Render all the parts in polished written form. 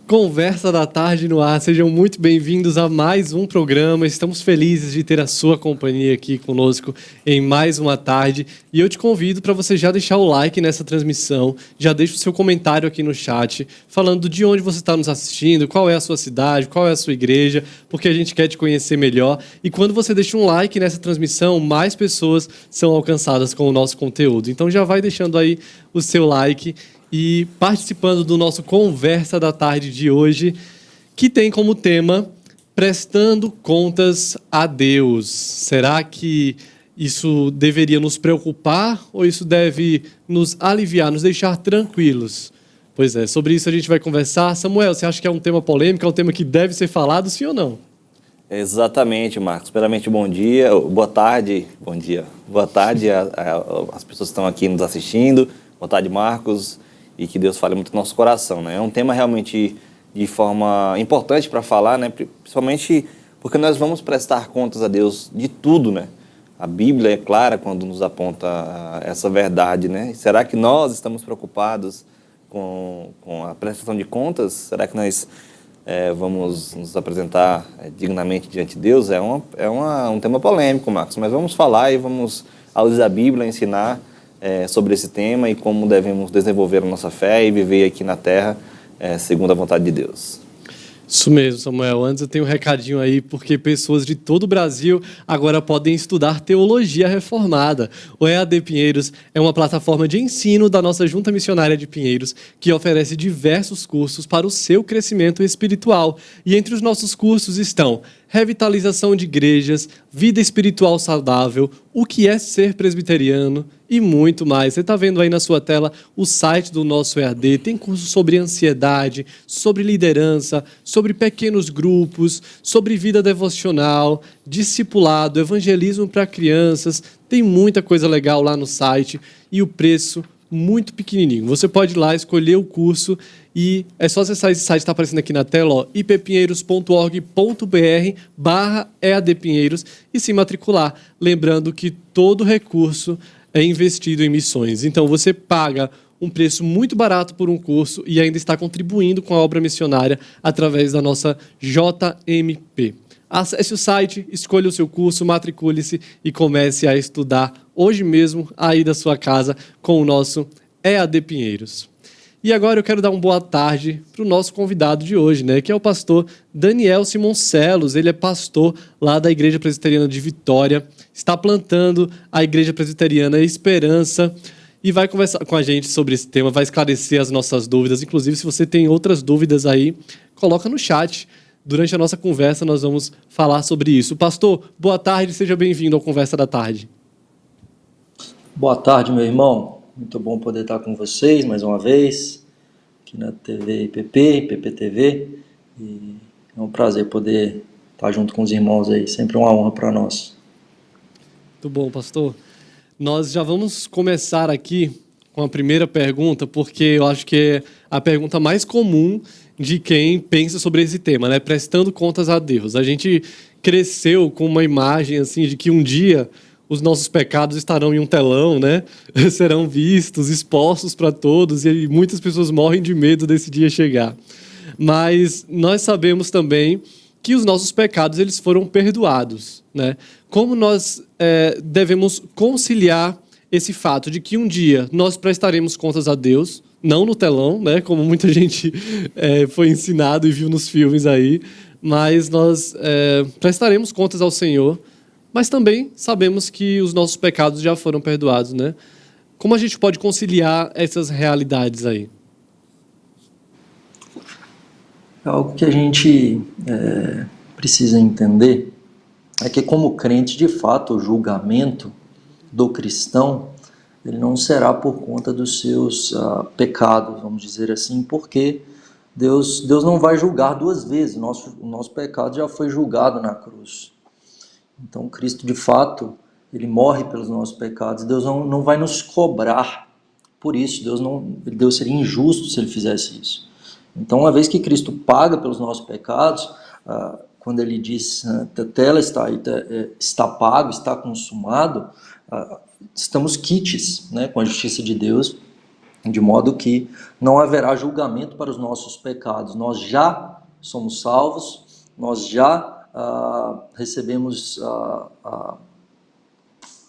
Conversa da Tarde no ar, sejam muito bem-vindos a mais um programa. Estamos felizes de ter a sua companhia aqui conosco em mais uma tarde. E eu te convido para você já deixar o like nessa transmissão, já deixa o seu comentário aqui no chat, falando de onde você está nos assistindo, qual é a sua cidade, qual é a sua igreja, porque a gente quer te conhecer melhor. E quando você deixa um like nessa transmissão, mais pessoas são alcançadas com o nosso conteúdo. Então já vai deixando aí o seu like e participando do nosso Conversa da Tarde de hoje, que tem como tema Prestando Contas a Deus. Será que isso deveria nos preocupar ou isso deve nos aliviar, nos deixar tranquilos? Pois é, sobre isso a gente vai conversar. Samuel, você acha que é um tema polêmico, é um tema que deve ser falado, sim ou não? Exatamente, Marcos. Primeiramente, bom dia, boa tarde, bom dia. Boa tarde às pessoas que estão aqui nos assistindo. Boa tarde, Marcos. E que Deus fale muito no nosso coração, né? É um tema realmente de forma importante para falar, né? Principalmente porque nós vamos prestar contas a Deus de tudo, né? A Bíblia é clara quando nos aponta essa verdade, né? Será que nós estamos preocupados com a prestação de contas? Será que nós vamos nos apresentar dignamente diante de Deus? É um tema polêmico, Marcos, mas vamos falar e vamos, à luz da Bíblia, ensinar sobre esse tema e como devemos desenvolver a nossa fé e viver aqui na Terra segundo a vontade de Deus. Isso mesmo, Samuel. Antes eu tenho um recadinho aí, porque pessoas de todo o Brasil agora podem estudar Teologia Reformada. O EAD Pinheiros é uma plataforma de ensino da nossa Junta Missionária de Pinheiros, que oferece diversos cursos para o seu crescimento espiritual. E entre os nossos cursos estão revitalização de igrejas, vida espiritual saudável, o que é ser presbiteriano e muito mais. Você está vendo aí na sua tela o site do nosso EAD, tem cursos sobre ansiedade, sobre liderança, sobre pequenos grupos, sobre vida devocional, discipulado, evangelismo para crianças, tem muita coisa legal lá no site e o preço muito pequenininho. Você pode ir lá escolher o curso e é só acessar esse site, está aparecendo aqui na tela, ó, ippinheiros.org.br/eadpinheiros e se matricular. Lembrando que todo recurso é investido em missões. Então, você paga um preço muito barato por um curso e ainda está contribuindo com a obra missionária através da nossa JMP. Acesse o site, escolha o seu curso, matricule-se e comece a estudar hoje mesmo aí da sua casa com o nosso EAD Pinheiros. E agora eu quero dar uma boa tarde para o nosso convidado de hoje, né, que é o pastor Daniel Simoncellos. Ele é pastor lá da Igreja Presbiteriana de Vitória, está plantando a Igreja Presbiteriana Esperança e vai conversar com a gente sobre esse tema, vai esclarecer as nossas dúvidas. Inclusive, se você tem outras dúvidas aí, coloca no chat. Durante a nossa conversa, nós vamos falar sobre isso. Pastor, boa tarde, seja bem-vindo ao Conversa da Tarde. Boa tarde, meu irmão. Muito bom poder estar com vocês mais uma vez, aqui na TV IPP-TV. E é um prazer poder estar junto com os irmãos aí, sempre uma honra para nós. Muito bom, pastor. Nós já vamos começar aqui com a primeira pergunta, porque eu acho que é a pergunta mais comum de quem pensa sobre esse tema, né? Prestando contas a Deus. A gente cresceu com uma imagem assim de que um dia os nossos pecados estarão em um telão, né? Serão vistos, expostos para todos, e muitas pessoas morrem de medo desse dia chegar. Mas nós sabemos também que os nossos pecados eles foram perdoados, né? Como nós devemos conciliar esse fato de que um dia nós prestaremos contas a Deus, não no telão, né, como muita gente foi ensinado e viu nos filmes aí, mas nós prestaremos contas ao Senhor, mas também sabemos que os nossos pecados já foram perdoados, né? Como a gente pode conciliar essas realidades aí? Algo que a gente precisa entender é que, como crente, de fato, o julgamento do cristão ele não será por conta dos seus pecados, vamos dizer assim, porque Deus não vai julgar duas vezes. O nosso pecado já foi julgado na cruz. Então, Cristo, de fato, ele morre pelos nossos pecados. Deus não vai nos cobrar por isso. Deus seria injusto se ele fizesse isso. Então, uma vez que Cristo paga pelos nossos pecados, quando ele diz, tela está pago, está consumado, estamos quites, né, com a justiça de Deus, de modo que não haverá julgamento para os nossos pecados. Nós já somos salvos, nós já recebemos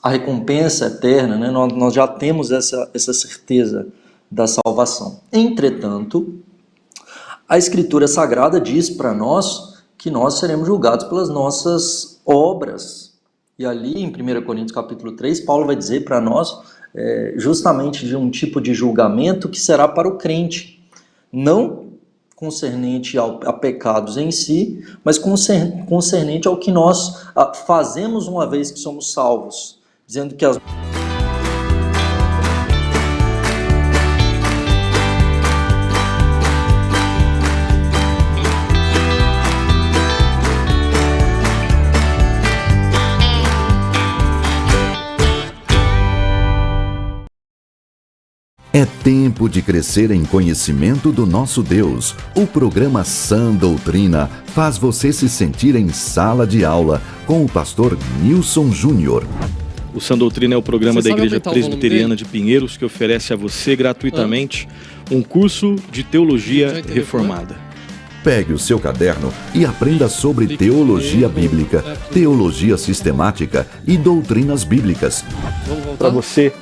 a recompensa eterna, né? Nós já temos essa certeza da salvação. Entretanto, a Escritura Sagrada diz para nós que nós seremos julgados pelas nossas obras. E ali em 1 Coríntios capítulo 3, Paulo vai dizer para nós justamente de um tipo de julgamento que será para o crente, não concernente a pecados em si, mas concernente ao que nós fazemos uma vez que somos salvos, dizendo que as É tempo de crescer em conhecimento do nosso Deus. O programa Sã Doutrina faz você se sentir em sala de aula com o pastor Nilson Júnior. O Sã Doutrina é o programa Você da sabe Igreja aumentar o volume Presbiteriana de Pinheiros que oferece a você gratuitamente um curso de teologia reformada. Pegue o seu caderno e aprenda sobre teologia bíblica, teologia sistemática e doutrinas bíblicas. Vamos voltar? Para você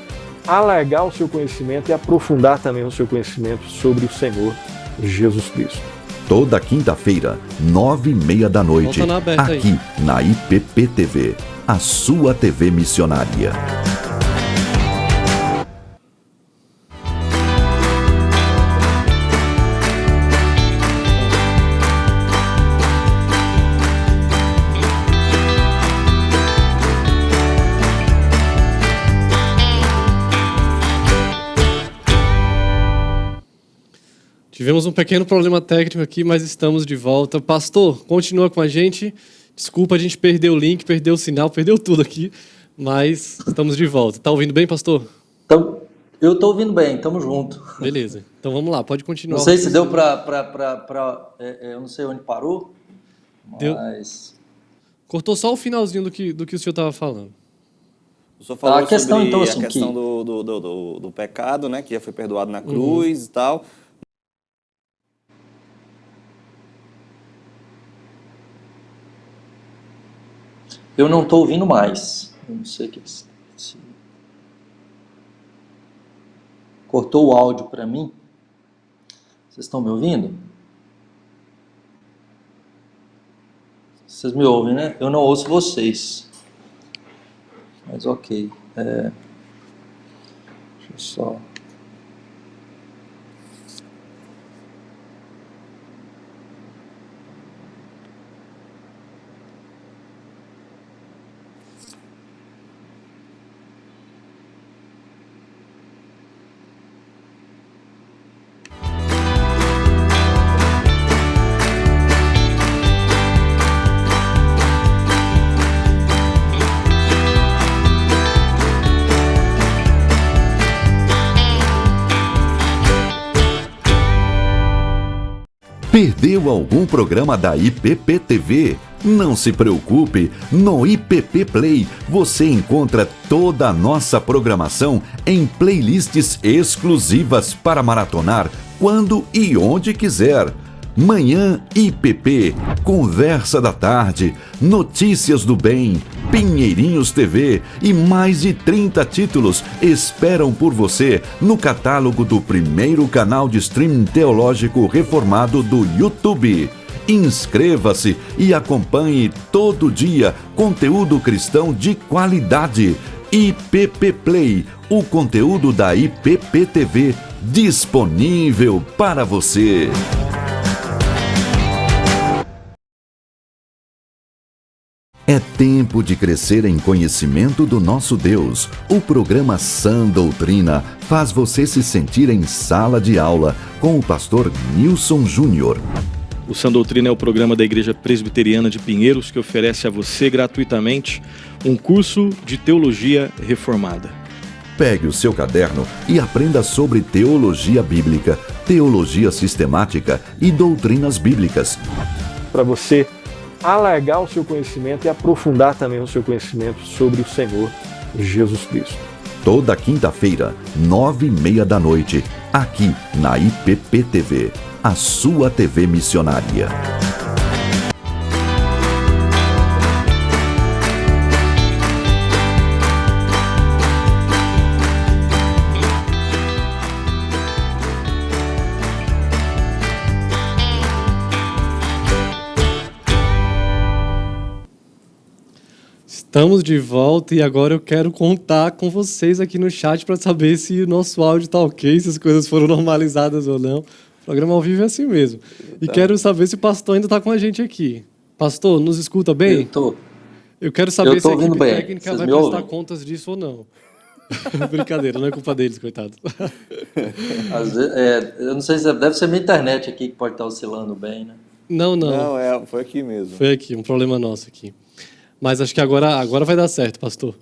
alargar o seu conhecimento e aprofundar também o seu conhecimento sobre o Senhor Jesus Cristo. Toda quinta-feira, 9h30 da noite, Volta na aberta aí. aqui na IPP TV, a sua TV missionária. Tivemos um pequeno problema técnico aqui, mas estamos de volta. Pastor, continua com a gente. Desculpa, a gente perdeu o link, perdeu o sinal, perdeu tudo aqui, mas estamos de volta. Tá ouvindo bem, pastor? Então, eu estou ouvindo bem, estamos juntos. Beleza. Então vamos lá, pode continuar. Não sei se deu para eu não sei onde parou, Deu. mas... Cortou só o finalzinho do que o senhor estava falando. O senhor falou A questão, sobre então, assim, a questão que- do pecado, né? Que já foi perdoado na cruz e tal. Eu não estou ouvindo mais. Eu não sei se... Cortou o áudio para mim. Vocês estão me ouvindo? Vocês me ouvem, né? Eu não ouço vocês. Mas ok. Deixa eu só... Perdeu algum programa da IPP TV? Não se preocupe, no IPP Play você encontra toda a nossa programação em playlists exclusivas para maratonar quando e onde quiser. Manhã IPP, Conversa da Tarde, Notícias do Bem, Pinheirinhos TV e mais de 30 títulos esperam por você no catálogo do primeiro canal de streaming teológico reformado do YouTube. Inscreva-se e acompanhe todo dia conteúdo cristão de qualidade. IPP Play, o conteúdo da IPP TV disponível para você. É tempo de crescer em conhecimento do nosso Deus. O programa Sã Doutrina faz você se sentir em sala de aula com o pastor Nilson Júnior. O Sã Doutrina é o programa da Igreja Presbiteriana de Pinheiros que oferece a você gratuitamente um curso de teologia reformada. Pegue o seu caderno e aprenda sobre teologia bíblica, teologia sistemática e doutrinas bíblicas. Para você alargar o seu conhecimento e aprofundar também o seu conhecimento sobre o Senhor Jesus Cristo. Toda quinta-feira, 9h30 da noite, aqui na IPP-TV, a sua TV missionária. Estamos de volta e agora eu quero contar com vocês aqui no chat para saber se o nosso áudio está ok, se as coisas foram normalizadas ou não. O programa ao vivo é assim mesmo. E quero saber se o pastor ainda está com a gente aqui. Pastor, nos escuta bem? Eu tô. Eu quero saber se a equipe bem. técnica Vocês vai me prestar ouvem? contas disso ou não. Brincadeira, não é culpa deles, coitados. Às vezes, eu não sei se deve ser minha internet aqui que pode estar oscilando bem, né? Não. Não, foi aqui mesmo. Foi aqui, um problema nosso aqui. Mas acho que agora vai dar certo, pastor.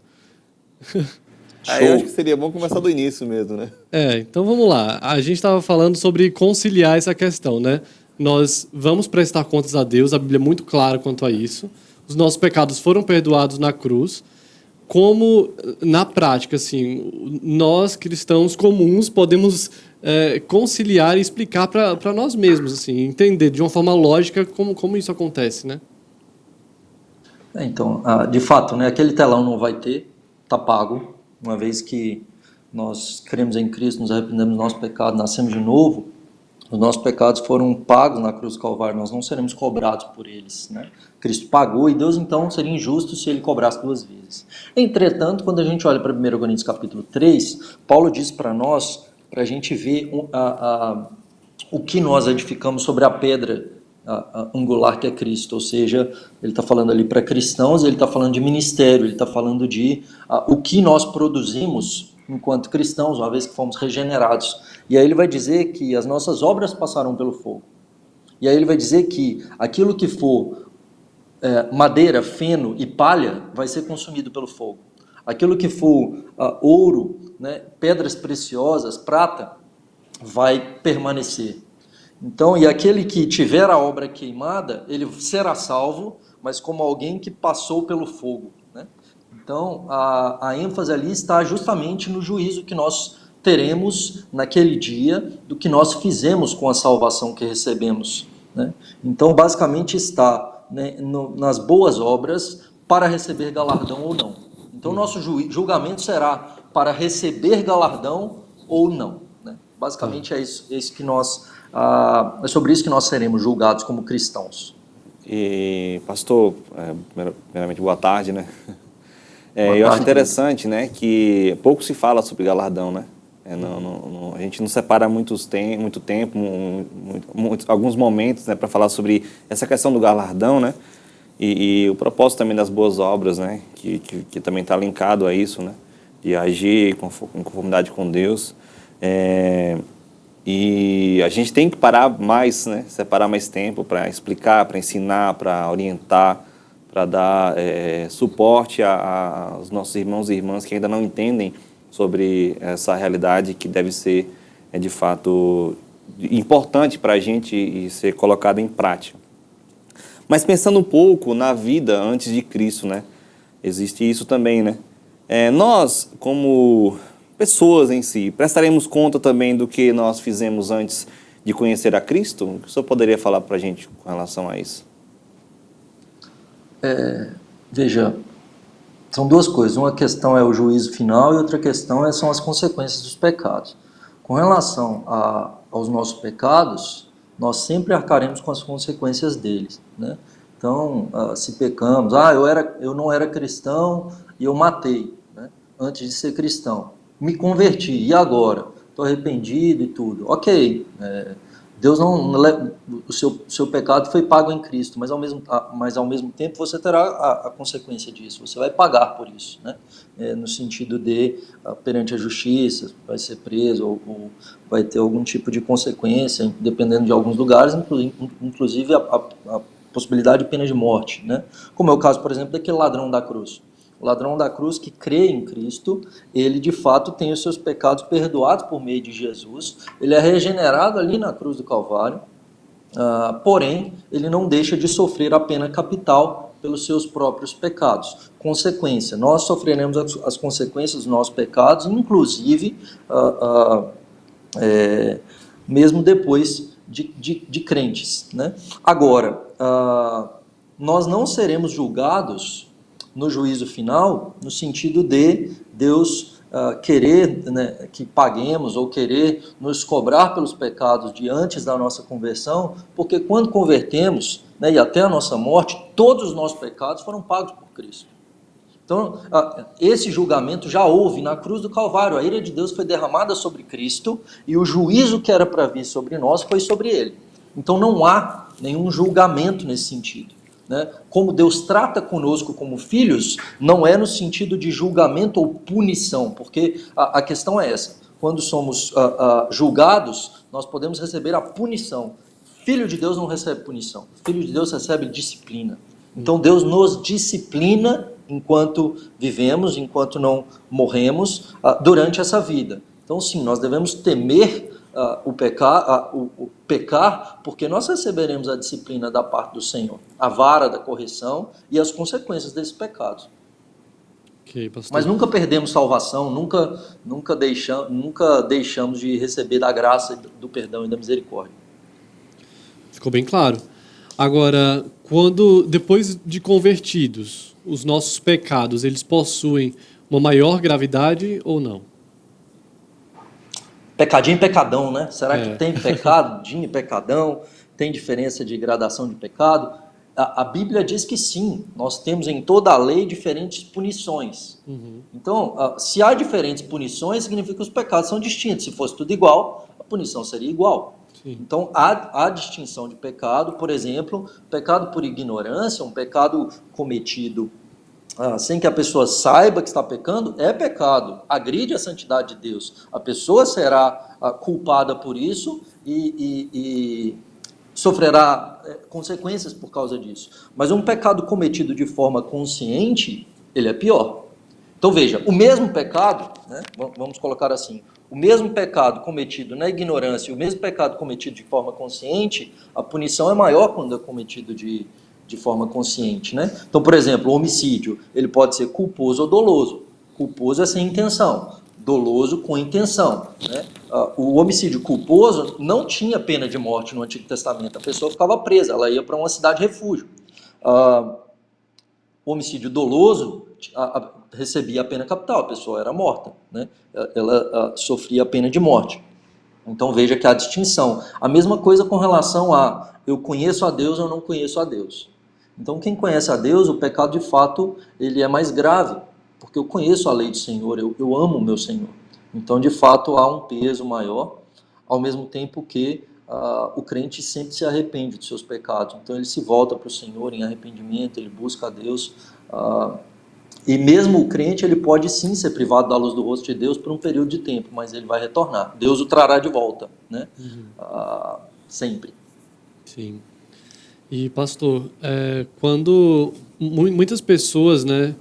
Eu acho que seria bom começar do início mesmo, né? Então vamos lá. A gente estava falando sobre conciliar essa questão, né? Nós vamos prestar contas a Deus, a Bíblia é muito clara quanto a isso. Os nossos pecados foram perdoados na cruz. Como, na prática, assim, nós, cristãos comuns, podemos conciliar e explicar para nós mesmos, assim, entender de uma forma lógica como isso acontece, né? Então, de fato, né, aquele telão não vai ter, está pago, uma vez que nós cremos em Cristo, nos arrependemos do nosso pecado, nascemos de novo, os nossos pecados foram pagos na cruz do Calvário, nós não seremos cobrados por eles, né? Cristo pagou e Deus então seria injusto se ele cobrasse duas vezes. Entretanto, quando a gente olha para 1 Coríntios capítulo 3, Paulo diz para nós, para a gente ver o que nós edificamos sobre a pedra angular que é Cristo, ou seja, ele está falando ali para cristãos, ele está falando de ministério, ele está falando de o que nós produzimos enquanto cristãos, uma vez que fomos regenerados. E aí ele vai dizer que as nossas obras passaram pelo fogo. E aí ele vai dizer que aquilo que for madeira, feno e palha vai ser consumido pelo fogo. Aquilo que for ouro, né, pedras preciosas, prata, vai permanecer. Então, e aquele que tiver a obra queimada, ele será salvo, mas como alguém que passou pelo fogo, né? Então, a ênfase ali está justamente no juízo que nós teremos naquele dia, do que nós fizemos com a salvação que recebemos, né? Então, basicamente está, né, nas boas obras para receber galardão ou não. Então, nosso julgamento será para receber galardão ou não, né? Basicamente é isso que nós... é sobre isso que nós seremos julgados como cristãos. E, pastor, primeiramente, boa tarde, né? Boa eu acho tarde. interessante, né, que pouco se fala sobre galardão, né? A gente não separa muito tempo, alguns momentos, né, para falar sobre essa questão do galardão, né? E o propósito também das boas obras, né? Que também está linkado a isso, né? De agir em conformidade com Deus. E a gente tem que parar mais, né? Separar mais tempo para explicar, para ensinar, para orientar, para dar suporte aos nossos irmãos e irmãs que ainda não entendem sobre essa realidade que deve ser, de fato, importante para a gente e ser colocada em prática. Mas pensando um pouco na vida antes de Cristo, né? Existe isso também, né? Nós, como pessoas em si, prestaremos conta também do que nós fizemos antes de conhecer a Cristo? O que o senhor poderia falar para a gente com relação a isso? Veja, são duas coisas. Uma questão é o juízo final e outra questão são as consequências dos pecados. Com relação aos nossos pecados, nós sempre arcaremos com as consequências deles, né? Então, se pecamos, eu não era cristão e eu matei, né, antes de ser cristão. Me converti, e agora? Estou arrependido e tudo. Ok, Deus não... O seu pecado foi pago em Cristo, mas ao mesmo tempo você terá a consequência disso. Você vai pagar por isso, né? No sentido de, perante a justiça, vai ser preso ou vai ter algum tipo de consequência, dependendo de alguns lugares, inclusive a possibilidade de pena de morte, né? Como é o caso, por exemplo, daquele ladrão da cruz. O ladrão da cruz que crê em Cristo, ele de fato tem os seus pecados perdoados por meio de Jesus, ele é regenerado ali na cruz do Calvário, porém, ele não deixa de sofrer a pena capital pelos seus próprios pecados. Consequência, nós sofreremos as consequências dos nossos pecados, inclusive mesmo depois de crentes, né? Agora, nós não seremos julgados no juízo final no sentido de Deus querer, né, que paguemos ou querer nos cobrar pelos pecados de antes da nossa conversão, porque quando convertemos, né, e até a nossa morte, todos os nossos pecados foram pagos por Cristo. Então, esse julgamento já houve na cruz do Calvário. A ira de Deus foi derramada sobre Cristo e o juízo que era para vir sobre nós foi sobre ele. Então, não há nenhum julgamento nesse sentido, né? Como Deus trata conosco como filhos, não é no sentido de julgamento ou punição, porque a questão é essa. Quando somos julgados, nós podemos receber a punição. Filho de Deus não recebe punição. Filho de Deus recebe disciplina. Então, Deus nos disciplina enquanto vivemos, enquanto não morremos, durante essa vida. Então, sim, nós devemos temer o pecar, porque nós receberemos a disciplina da parte do Senhor, a vara da correção e as consequências desses pecados. Okay, pastor. Mas nunca perdemos salvação, nunca deixamos de receber da graça, do perdão e da misericórdia. Ficou bem claro. Agora, depois de convertidos, os nossos pecados, eles possuem uma maior gravidade ou não? Pecadinho e pecadão, né? Será que tem pecadinho e pecadão? Tem diferença de gradação de pecado? A Bíblia diz que sim, nós temos em toda a lei diferentes punições. Uhum. Então, se há diferentes punições, significa que os pecados são distintos. Se fosse tudo igual, a punição seria igual. Sim. Então, há distinção de pecado. Por exemplo, pecado por ignorância, um pecado cometido sem que a pessoa saiba que está pecando, é pecado, agride a santidade de Deus. A pessoa será culpada por isso e sofrerá consequências por causa disso. Mas um pecado cometido de forma consciente, ele é pior. Então veja, o mesmo pecado, né, vamos colocar assim, o mesmo pecado cometido na ignorância e o mesmo pecado cometido de forma consciente, a punição é maior quando é cometido de forma consciente, né? Então, por exemplo, o homicídio, ele pode ser culposo ou doloso. Culposo é sem intenção, doloso com intenção, né? O homicídio culposo não tinha pena de morte no Antigo Testamento, a pessoa ficava presa, ela ia para uma cidade refúgio. O homicídio doloso recebia a pena capital, a pessoa era morta, né? Ela sofria a pena de morte. Então veja que há distinção. A mesma coisa com relação a eu conheço a Deus ou não conheço a Deus. Então quem conhece a Deus, o pecado de fato ele é mais grave, porque eu conheço a lei do Senhor, eu amo o meu Senhor. Então de fato há um peso maior, ao mesmo tempo que o crente sempre se arrepende dos seus pecados. Então ele se volta para o Senhor em arrependimento, ele busca a Deus. E mesmo o crente, ele pode sim ser privado da luz do rosto de Deus por um período de tempo, mas ele vai retornar. Deus o trará de volta, né? Sempre. Sim. E, pastor, quando muitas pessoas, né,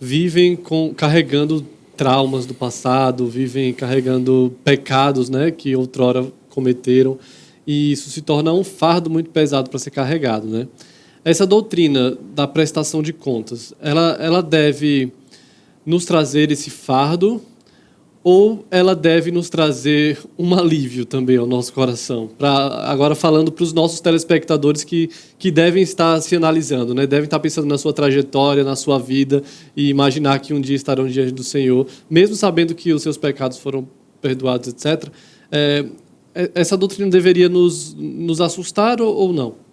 vivem carregando traumas do passado, vivem carregando pecados, né, que outrora cometeram, e isso se torna um fardo muito pesado para ser carregado, né? Essa doutrina da prestação de contas, ela deve nos trazer esse fardo ou ela deve nos trazer um alívio também ao nosso coração? Agora falando para os nossos telespectadores que devem estar se analisando, né? Devem estar pensando na sua trajetória, na sua vida e imaginar que um dia estarão diante do Senhor, mesmo sabendo que os seus pecados foram perdoados, etc. Essa doutrina deveria nos assustar ou não?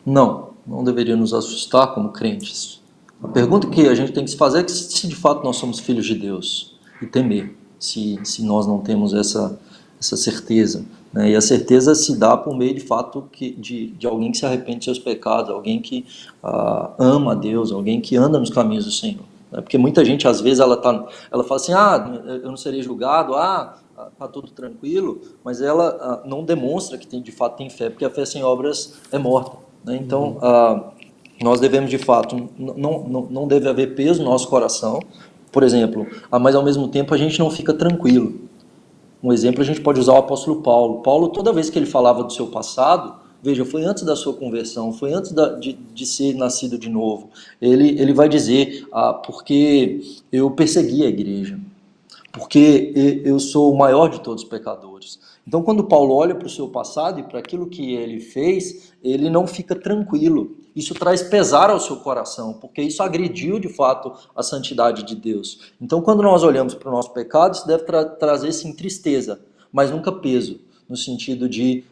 Não deveria nos assustar como crentes. A pergunta que a gente tem que se fazer é que se de fato nós somos filhos de Deus e temer, se nós não temos essa certeza, né? E a certeza se dá por meio de fato de alguém que se arrepende dos seus pecados, alguém que ama a Deus, alguém que anda nos caminhos do Senhor, né? Porque muita gente às vezes ela fala assim, eu não serei julgado, está tudo tranquilo, mas ela não demonstra que de fato tem fé, porque a fé sem obras é morta, né? Então, nós devemos de fato, não deve haver peso no nosso coração, por exemplo, mas ao mesmo tempo a gente não fica tranquilo. Um exemplo, a gente pode usar o apóstolo Paulo. Paulo, toda vez que ele falava do seu passado, veja, foi antes da sua conversão, foi antes de ser nascido de novo. Ele vai dizer, porque eu persegui a igreja, porque eu sou o maior de todos os pecadores. Então, quando Paulo olha para o seu passado e para aquilo que ele fez, ele não fica tranquilo. Isso traz pesar ao seu coração, porque isso agrediu, de fato, a santidade de Deus. Então, quando nós olhamos para o nosso pecado, isso deve trazer, sim, tristeza, mas nunca peso, no sentido de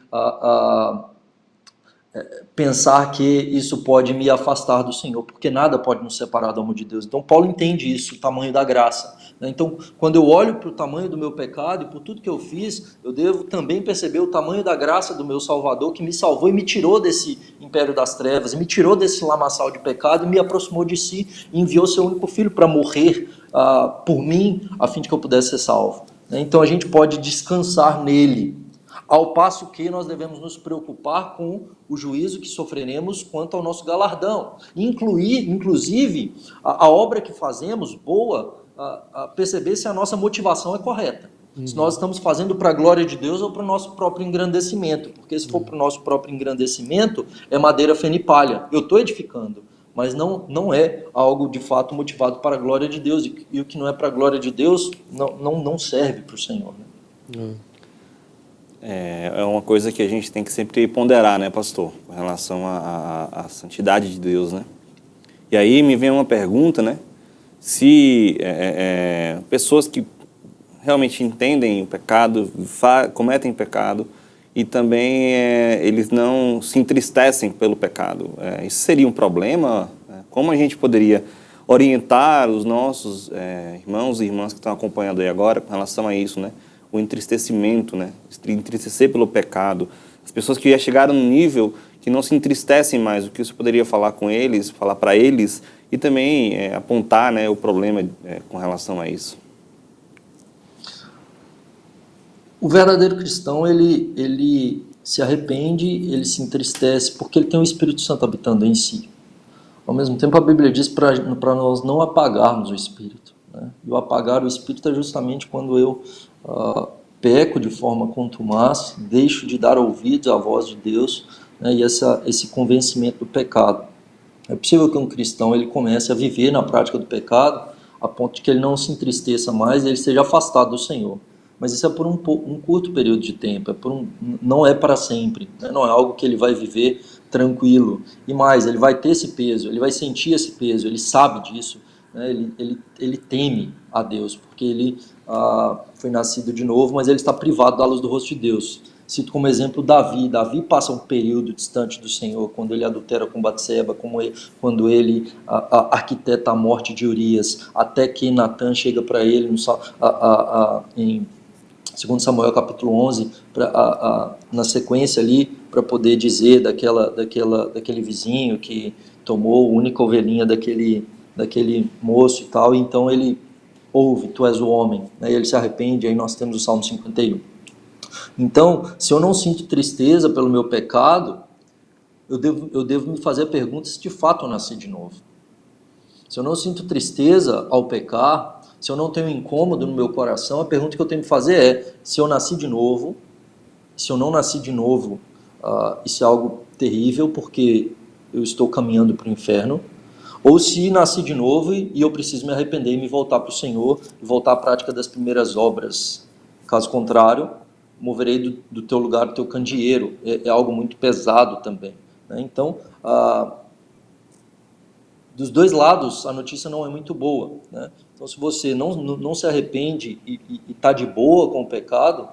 pensar que isso pode me afastar do Senhor, porque nada pode nos separar do amor de Deus. Então Paulo entende isso, o tamanho da graça. Então, quando eu olho para o tamanho do meu pecado e por tudo que eu fiz, eu devo também perceber o tamanho da graça do meu Salvador, que me salvou e me tirou desse império das trevas, me tirou desse lamaçal de pecado e me aproximou de si e enviou seu único filho para morrer por mim, a fim de que eu pudesse ser salvo. Então a gente pode descansar nele, ao passo que nós devemos nos preocupar com o juízo que sofreremos quanto ao nosso galardão. Inclusive, a obra que fazemos, boa, perceber se a nossa motivação é correta. Se nós estamos fazendo para a glória de Deus ou para o nosso próprio engrandecimento. Porque se for para o nosso próprio engrandecimento, é madeira, feno e palha. Eu estou edificando, mas não é algo de fato motivado para a glória de Deus. E o que não é para a glória de Deus não serve para o Senhor, né? É uma coisa que a gente tem que sempre ponderar, né, pastor? Com relação à santidade de Deus, né? E aí me vem uma pergunta, né? Se pessoas que realmente entendem o pecado, cometem pecado, e também eles não se entristecem pelo pecado, isso seria um problema? Como a gente poderia orientar os nossos irmãos e irmãs que estão acompanhando aí agora com relação a isso, né? O entristecimento, né? Entristecer pelo pecado. As pessoas que já chegaram num nível que não se entristecem mais, o que você poderia falar com eles, falar para eles e também apontar, né, o problema com relação a isso? O verdadeiro cristão, ele se arrepende, ele se entristece, porque ele tem o Espírito Santo habitando em si. Ao mesmo tempo, a Bíblia diz para nós não apagarmos o Espírito, né? E o apagar o Espírito é justamente quando eu peco de forma contumaz, deixo de dar ouvidos à voz de Deus, né, e esse convencimento do pecado. É possível que um cristão ele comece a viver na prática do pecado a ponto de que ele não se entristeça mais e ele seja afastado do Senhor. Mas isso é por um curto período de tempo, não é para sempre, né? Não é algo que ele vai viver tranquilo. E mais, ele vai ter esse peso, ele vai sentir esse peso, ele sabe disso, né? Ele teme a Deus, porque ele foi nascido de novo, mas ele está privado da luz do rosto de Deus. Cito como exemplo Davi. Davi passa um período distante do Senhor, quando ele adultera com Batseba, quando ele arquiteta a morte de Urias, até que Natã chega para ele em 2 Samuel capítulo 11, na sequência ali, para poder dizer daquele vizinho que tomou a única ovelhinha daquele moço e tal, e então ele ouve, tu és o homem, né? E ele se arrepende, aí nós temos o Salmo 51. Então, se eu não sinto tristeza pelo meu pecado, eu devo me fazer a pergunta se de fato eu nasci de novo. Se eu não sinto tristeza ao pecar, se eu não tenho incômodo no meu coração, a pergunta que eu tenho que fazer é, se eu nasci de novo, se eu não nasci de novo, isso é algo terrível, porque eu estou caminhando para o inferno, ou se nasci de novo e eu preciso me arrepender e me voltar para o Senhor, e voltar à prática das primeiras obras. Caso contrário, moverei do teu lugar o teu candeeiro. É algo muito pesado também, né? Então, dos dois lados, a notícia não é muito boa, né? Então, se você não se arrepende e está de boa com o pecado,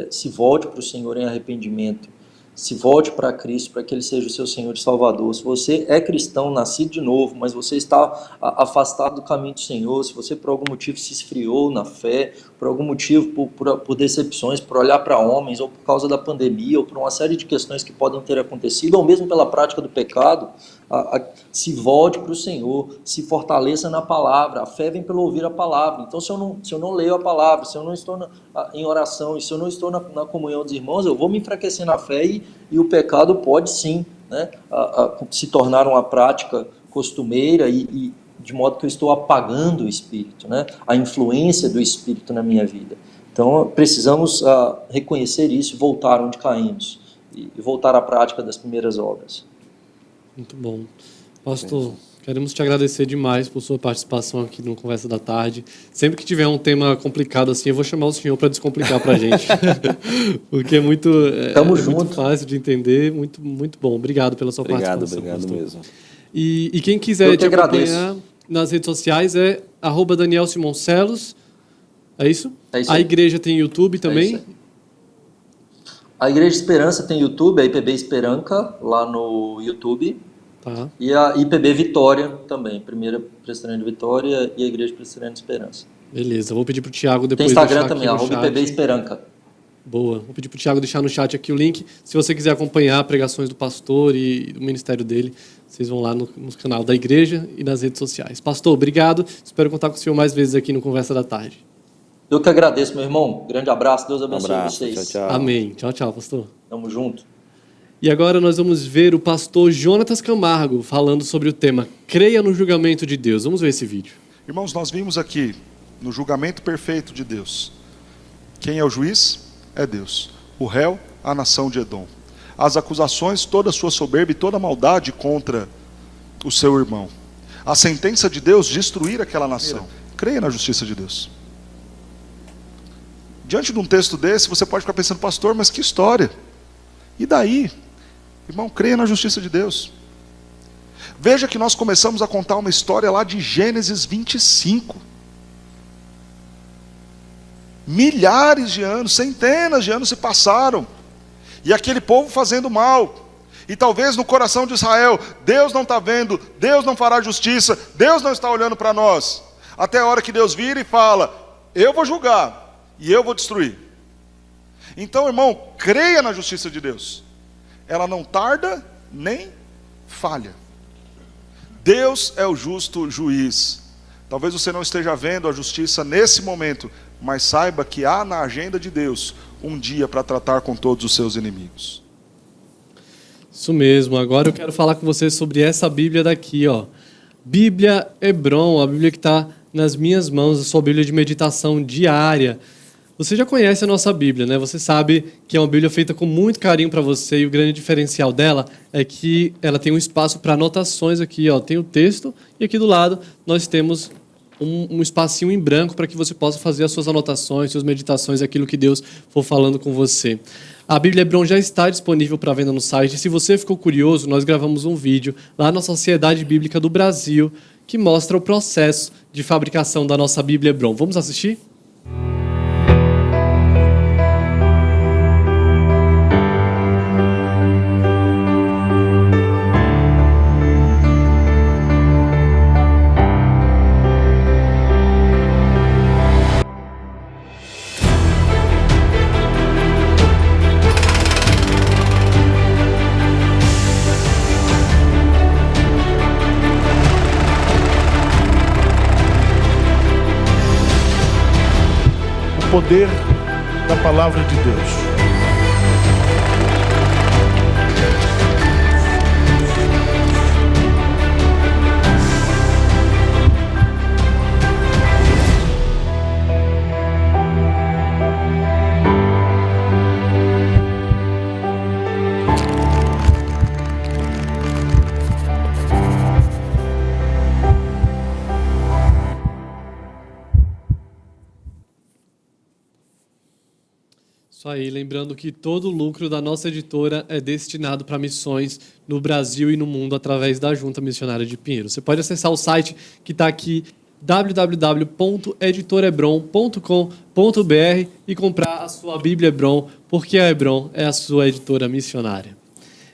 se volte para o Senhor em arrependimento. Se volte para Cristo, para que Ele seja o seu Senhor e Salvador. Se você é cristão, nascido de novo, mas você está afastado do caminho do Senhor, se você por algum motivo se esfriou na fé, por algum motivo, por decepções, por olhar para homens, ou por causa da pandemia, ou por uma série de questões que podem ter acontecido, ou mesmo pela prática do pecado, se volte para o Senhor, se fortaleça na palavra. A fé vem pelo ouvir a palavra. Então, se eu não leio a palavra, se eu não estou em oração, e se eu não estou na comunhão dos irmãos, eu vou me enfraquecer na fé e o pecado pode sim, né, se tornar uma prática costumeira e de modo que eu estou apagando o Espírito, né, a influência do Espírito na minha vida. Então, precisamos reconhecer isso e voltar onde caímos, e voltar à prática das primeiras obras. Muito bom. Pastor, Queremos te agradecer demais por sua participação aqui no Conversa da Tarde. Sempre que tiver um tema complicado assim, eu vou chamar o senhor para descomplicar para a gente. Porque é muito muito fácil de entender, muito, muito bom. Obrigado pela sua participação. Obrigado mesmo. E quem quiser te acompanhar nas redes sociais é @DanielSimoncelos. É isso? É isso aí. A igreja tem YouTube também? A Igreja Esperança tem YouTube, a IPB Esperanca, lá no YouTube. Tá. E a IPB Vitória também, Primeira Presbiteriana de Vitória e a Igreja Presbiteriana de Esperança. Beleza, vou pedir pro Thiago depois tem Instagram deixar também, aqui no IPB Esperanca. Boa, vou pedir pro Thiago deixar no chat aqui o link. Se você quiser acompanhar pregações do pastor e do ministério dele, vocês vão lá no canal da igreja e nas redes sociais. Pastor, obrigado. Espero contar com o senhor mais vezes aqui no Conversa da Tarde. Eu que agradeço, meu irmão. Grande abraço, Deus abençoe vocês. Tchau, tchau. Amém. Tchau, tchau, pastor. Tamo junto. E agora nós vamos ver o pastor Jonatas Camargo falando sobre o tema Creia no julgamento de Deus. Vamos ver esse vídeo. Irmãos, nós vimos aqui no julgamento perfeito de Deus. Quem é o juiz? É Deus. O réu, a nação de Edom. As acusações, toda a sua soberba e toda a maldade contra o seu irmão. A sentença de Deus, destruir aquela nação. Creia na justiça de Deus. Diante de um texto desse, você pode ficar pensando, pastor, mas que história? E daí? Irmão, creia na justiça de Deus. Veja que nós começamos a contar uma história lá de Gênesis 25. Milhares de anos, centenas de anos se passaram. E aquele povo fazendo mal. E talvez no coração de Israel, Deus não está vendo, Deus não fará justiça, Deus não está olhando para nós. Até a hora que Deus vira e fala, eu vou julgar e eu vou destruir. Então, irmão, creia na justiça de Deus. Ela não tarda nem falha. Deus é o justo juiz. Talvez você não esteja vendo a justiça nesse momento, mas saiba que há na agenda de Deus um dia para tratar com todos os seus inimigos. Isso mesmo. Agora eu quero falar com você sobre essa Bíblia daqui, ó. Bíblia Hebron, a Bíblia que está nas minhas mãos, a sua Bíblia de meditação diária. Você já conhece a nossa Bíblia, né? Você sabe que é uma Bíblia feita com muito carinho para você e o grande diferencial dela é que ela tem um espaço para anotações aqui, ó. Tem o texto e aqui do lado nós temos um espacinho em branco para que você possa fazer as suas anotações, suas meditações, aquilo que Deus for falando com você. A Bíblia Hebron já está disponível para venda no site. Se você ficou curioso, nós gravamos um vídeo lá na Sociedade Bíblica do Brasil que mostra o processo de fabricação da nossa Bíblia Hebron. Vamos assistir? Poder da palavra de Deus. Isso aí, lembrando que todo o lucro da nossa editora é destinado para missões no Brasil e no mundo através da Junta Missionária de Pinheiro. Você pode acessar o site que está aqui, www.editorebron.com.br e comprar a sua Bíblia Hebron, porque a Hebron é a sua editora missionária.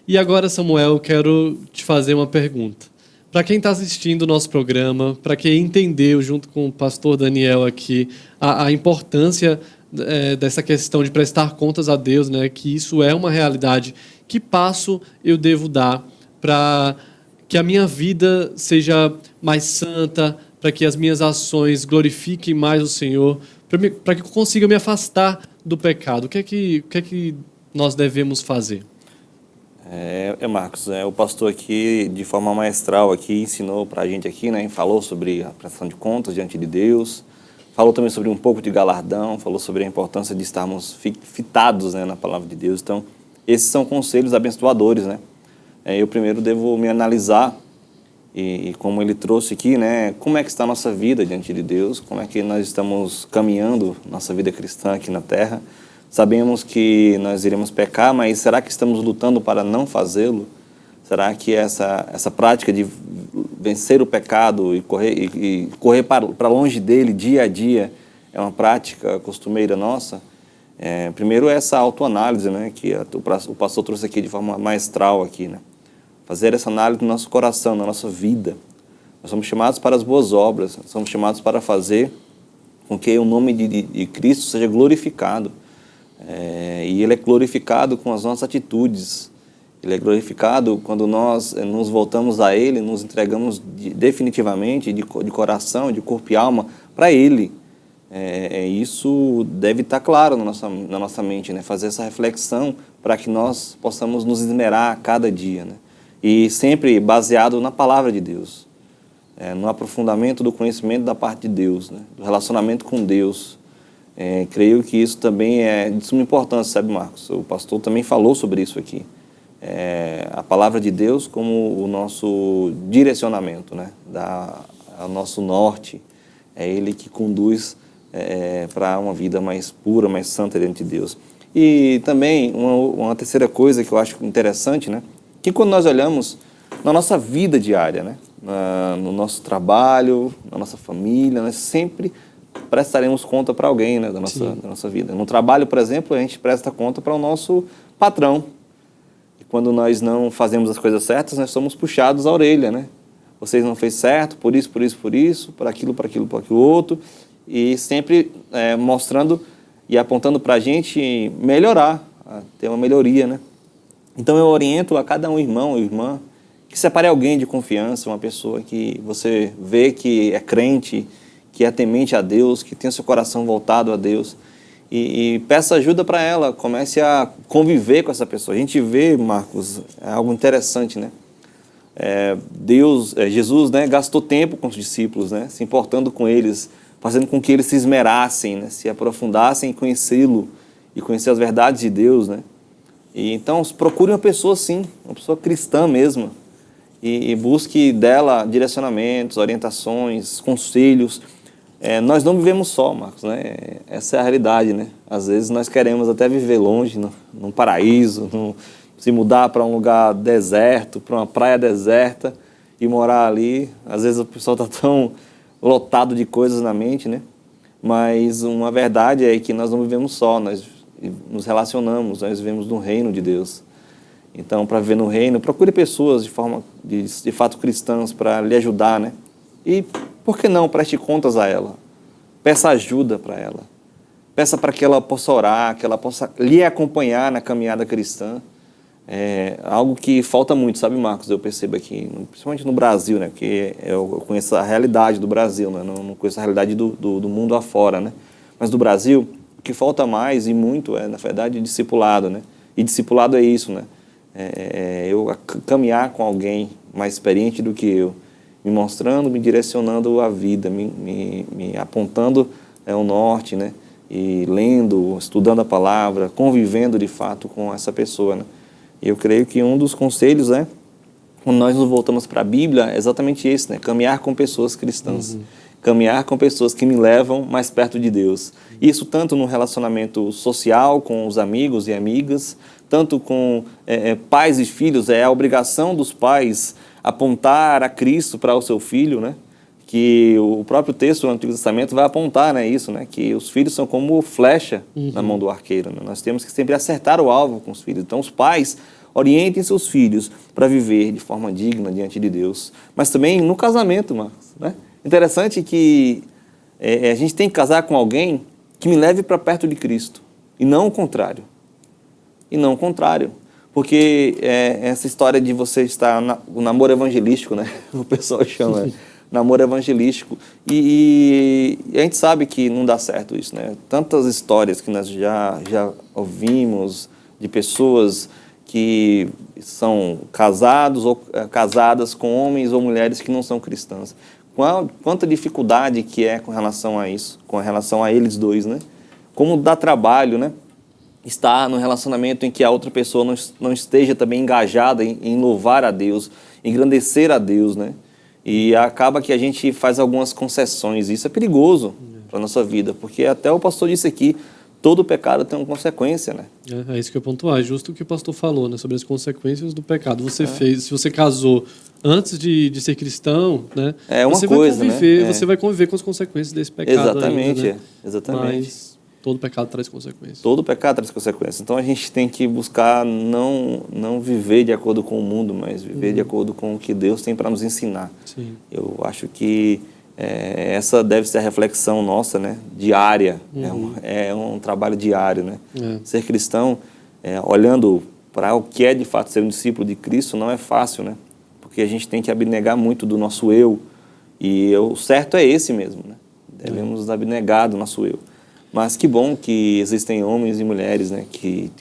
E agora, Samuel, eu quero te fazer uma pergunta. Para quem está assistindo o nosso programa, para quem entendeu, junto com o pastor Daniel aqui, a importância dessa questão de prestar contas a Deus, né, que isso é uma realidade, que passo eu devo dar para que a minha vida seja mais santa, para que as minhas ações glorifiquem mais o Senhor, para que eu consiga me afastar do pecado? O que é que nós devemos fazer? Marcos, o pastor aqui, de forma maestral, aqui, ensinou para a gente aqui, né, falou sobre a prestação de contas diante de Deus, falou também sobre um pouco de galardão, falou sobre a importância de estarmos fitados, né, na palavra de Deus. Então, esses são conselhos abençoadores, né? Eu primeiro devo me analisar E como ele trouxe aqui, né, como é que está a nossa vida diante de Deus, como é que nós estamos caminhando nossa vida cristã aqui na Terra. Sabemos que nós iremos pecar, mas será que estamos lutando para não fazê-lo? Será que essa prática de vencer o pecado e correr para longe dele dia a dia é uma prática costumeira nossa? Primeiro, essa autoanálise, né, que o pastor trouxe aqui de forma maestral aqui, né? Fazer essa análise do nosso coração, da nossa vida. Nós somos chamados para as boas obras, nós somos chamados para fazer com que o nome de Cristo seja glorificado. E Ele é glorificado com as nossas atitudes. Ele é glorificado quando nós nos voltamos a Ele, nos entregamos definitivamente, de coração, de corpo e alma, para Ele. Isso deve estar claro na nossa mente, né? Fazer essa reflexão para que nós possamos nos esmerar a cada dia, né? E sempre baseado na palavra de Deus, no aprofundamento do conhecimento da parte de Deus, né? Do relacionamento com Deus. Creio que isso também é de suma importância, sabe, Marcos? O pastor também falou sobre isso aqui. A palavra de Deus como o nosso direcionamento, né? O nosso norte. É Ele que conduz para uma vida mais pura, mais santa diante de Deus. E também uma terceira coisa que eu acho interessante, né? Que quando nós olhamos na nossa vida diária, né? No nosso trabalho, na nossa família, nós sempre prestaremos conta para alguém, né? da nossa vida. No trabalho, por exemplo, a gente presta conta para o nosso patrão. E quando nós não fazemos as coisas certas, nós somos puxados à orelha, né? Vocês não fez certo, por isso, por aquilo outro. E sempre mostrando e apontando para a gente melhorar, ter uma melhoria, né? Então eu oriento a cada um irmão ou irmã que separe alguém de confiança, uma pessoa que você vê que é crente, que é temente a Deus, que tem o seu coração voltado a Deus, e peça ajuda para ela, comece a conviver com essa pessoa. A gente vê, Marcos, algo interessante, né? Jesus, né, gastou tempo com os discípulos, né, se importando com eles, fazendo com que eles se esmerassem, né, se aprofundassem em conhecê-lo e conhecer as verdades de Deus, né? E então procure uma pessoa assim, uma pessoa cristã mesmo, e busque dela direcionamentos, orientações, conselhos. Nós não vivemos só, Marcos, né? Essa é a realidade, né? Às vezes nós queremos até viver longe, num paraíso, se mudar para um lugar deserto, para uma praia deserta e morar ali. Às vezes o pessoal está tão lotado de coisas na mente, né? Mas uma verdade é que nós não vivemos só, nós nos relacionamos, nós vivemos no reino de Deus. Então, para viver no reino, procure pessoas de fato cristãs para lhe ajudar, né? E, por que não, preste contas a ela. Peça ajuda para ela. Peça para que ela possa orar, que ela possa lhe acompanhar na caminhada cristã. Algo que falta muito, sabe, Marcos? Eu percebo aqui, principalmente no Brasil, né? Porque eu conheço a realidade do Brasil, né? Não conheço a realidade do mundo afora, né? Mas do Brasil, o que falta mais e muito na verdade, discipulado, né? E discipulado é isso, né? Eu caminhar com alguém mais experiente do que eu, me mostrando, me direcionando a vida, me apontando o norte, né? E lendo, estudando a palavra, convivendo de fato com essa pessoa, né? E eu creio que um dos conselhos, né, quando nós nos voltamos para a Bíblia, é exatamente esse, né? Caminhar com pessoas cristãs. Caminhar com pessoas que me levam mais perto de Deus. Isso tanto no relacionamento social, com os amigos e amigas, tanto com pais e filhos. É a obrigação dos pais apontar a Cristo para o seu filho, né? Que o próprio texto do Antigo Testamento vai apontar, né, isso, né? Que os filhos são como flecha na mão do arqueiro, né? Nós temos que sempre acertar o alvo com os filhos. Então, os pais orientem seus filhos para viver de forma digna diante de Deus. Mas também no casamento, Marcos, né? Interessante que a gente tem que casar com alguém que me leve para perto de Cristo, e não o contrário. Porque essa história de você estar o namoro evangelístico, né? O pessoal chama namoro evangelístico, e a gente sabe que não dá certo isso, né? Tantas histórias que nós já ouvimos de pessoas que são casados ou casadas com homens ou mulheres que não são cristãs. Quanta dificuldade que é com relação a isso, com relação a eles dois, né? Como dá trabalho, né? Estar no relacionamento em que a outra pessoa não esteja também engajada em louvar a Deus, engrandecer a Deus, né? E acaba que a gente faz algumas concessões. Isso é perigoso para a nossa vida, porque até o pastor disse aqui, todo pecado tem uma consequência, né? É isso que eu ia pontuar, justo o que o pastor falou, né, sobre as consequências do pecado. Você fez, se você casou antes de ser cristão, né? É uma você coisa, vai conviver, né? você vai conviver com as consequências desse pecado. Exatamente, ainda, né? exatamente. Mas todo pecado traz consequências. Todo pecado traz consequências. Então a gente tem que buscar não viver de acordo com o mundo, mas viver de acordo com o que Deus tem para nos ensinar. Sim. Eu acho que essa deve ser a reflexão nossa, né? Diária. É um trabalho diário, né? Ser cristão, olhando para o que é de fato ser um discípulo de Cristo, não é fácil, né? Porque a gente tem que abnegar muito do nosso eu. E o certo é esse mesmo, né? Devemos abnegar do nosso eu. Mas que bom que existem homens e mulheres, né,